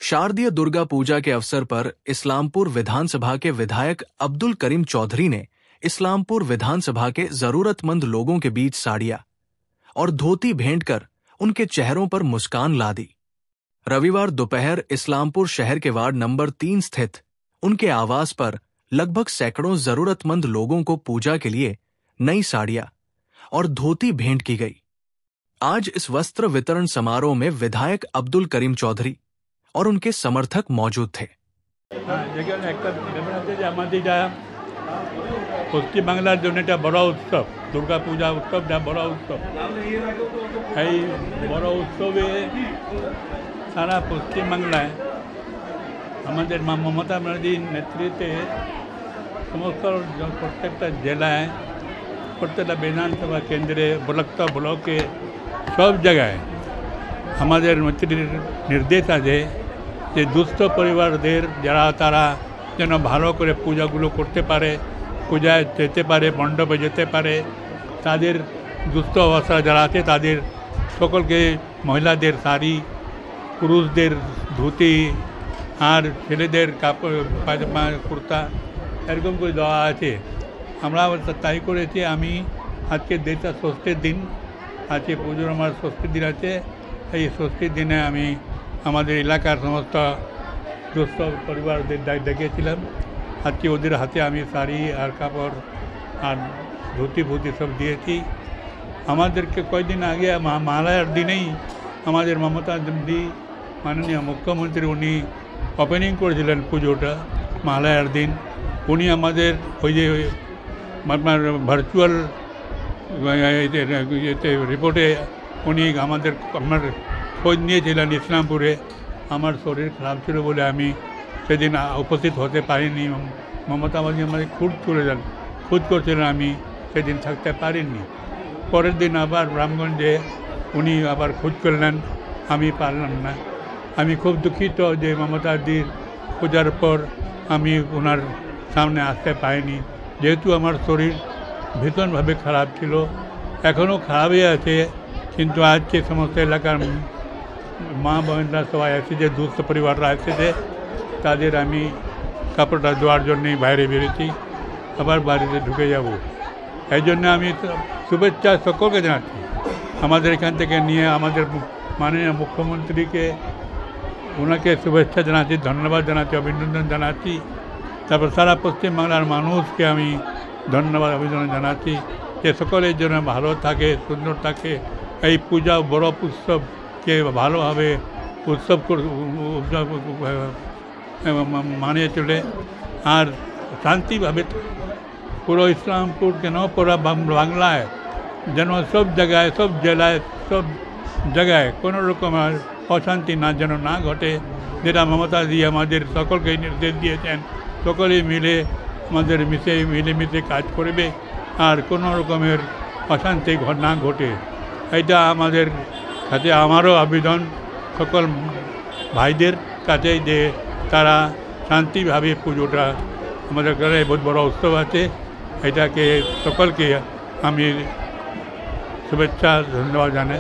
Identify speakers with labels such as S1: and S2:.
S1: शारदीय दुर्गा पूजा के अवसर पर इस्लामपुर विधानसभा के विधायक अब्दुल करीम चौधरी ने इस्लामपुर विधानसभा के जरूरतमंद लोगों के बीच साड़ियां और धोती भेंट कर उनके चेहरों पर मुस्कान ला दी। रविवार दोपहर इस्लामपुर शहर के वार्ड नंबर 3 स्थित उनके आवास पर लगभग सैकड़ों जरूरतमंद लोगों को पूजा के लिए नई साड़ियां और धोती भेंट की गई। आज इस वस्त्र वितरण समारोह में विधायक अब्दुल करीम चौधरी और उनके समर्थक मौजूद थे।
S2: पश्चिम बांगलार जो बड़ा उत्सव दुर्गा पूजा उत्सव बड़ा उत्सव बड़ा उत्सवे सारा पश्चिम बांगलाय हमारे ममता बनर्जी नेतृत्वे समस्त प्रत्येकटा जिलाय प्रत्येकटा विधानसभा केंद्रे ब्लॉके सब जगह हमारे निर्देश आछे যে দুস্থ পরিবারদের যারা তারা যেন ভালো করে পূজাগুলো করতে পারে, পূজায় যেতে পারে, মণ্ডপে যেতে পারে, তাদের দুস্থ অবস্থা যারা আছে তাদের সকলকে মহিলাদের শাড়ি, পুরুষদের ধুতি আর ছেলেদের কাপড় পায়জামা কুর্তা এরকম করে দেওয়া আছে। আমরা তাই করেছি। আমি আজকে দেশটা ষষ্ঠীর দিন আজকে পুজোর আমার ষষ্ঠীর দিন আছে। এই ষষ্ঠীর দিনে আমি আমাদের এলাকার সমস্ত দুস্থ পরিবারদের ডেকেছিলাম। আজকে ওদের হাতে আমি শাড়ি আর কাপড় আর ধুতি ফুতি সব দিয়েছি। আমাদেরকে কয়েকদিন আগে মহালয়ার দিনেই আমাদের মমতা দি মাননীয় মুখ্যমন্ত্রী উনি ওপেনিং করেছিলেন পুজোটা মহালয়ার দিন। উনি আমাদের ওই যে আপনার ভার্চুয়াল রিপোর্টে উনি আমাদের আমার খোঁজ নিয়েছিলেন। ইসলামপুরে আমার শরীর খারাপ ছিল বলে আমি সেদিন উপস্থিত হতে পারিনি। মমতা বাজি আমাদের খোঁজ করছিলেন, আমি সেদিন থাকতে পারিনি। পরের দিন আবার রামগঞ্জে উনি আবার খোঁজ করলেন, আমি পারলাম না। আমি খুব দুঃখিত যে মমতাদির খোঁজার পর আমি ওনার সামনে আসতে পারিনি, যেহেতু আমার শরীর ভীষণভাবে খারাপ ছিল, এখনও খারাপই আছে। কিন্তু আজকে সমস্ত এলাকার মা বোনেরা সবাই এসেছে, দুস্থ পরিবাররা এসেছে, তাদের আমি কাপড়টা দেওয়ার জন্যই বাইরে বেরোচ্ছি, আবার বাড়িতে ঢুকে যাব। এই জন্য আমি শুভেচ্ছা সকলকে জানাচ্ছি। আমাদের এখান থেকে নিয়ে আমাদের মাননীয় মুখ্যমন্ত্রীকে ওনাকে শুভেচ্ছা জানাচ্ছি, ধন্যবাদ জানাচ্ছি, অভিনন্দন জানাচ্ছি। তারপর সারা পশ্চিমবাংলার মানুষকে আমি ধন্যবাদ অভিনন্দন জানাচ্ছি যে সকলের জন্য ভালো থাকে, সুন্দর থাকে। এই পূজা বড় উৎসবকে ভালোভাবে উৎসব মানিয়ে চলে আর শান্তিভাবে পুরো ইসলামপুর কেন পুরো বাংলায় যেন সব জায়গায়, সব জেলায়, সব জায়গায় কোনো রকমের অশান্তি যেন না ঘটে, যেটা মমতা দি আমাদের সকলকে নির্দেশ দিয়েছেন। সকলেই মিলে আমাদের মিলেমিশে কাজ করবে আর কোনো রকমের অশান্তি না ঘটে। এটা আমাদের কাছে আমারও আবেদন সকল ভাইদের কাছে যে তারা শান্তিভাবে পুজোটা, আমাদের ঘরে বহুত বড় উৎসব আছে, এটাকে সকলকে আমি শুভেচ্ছা ধন্যবাদ জানাই।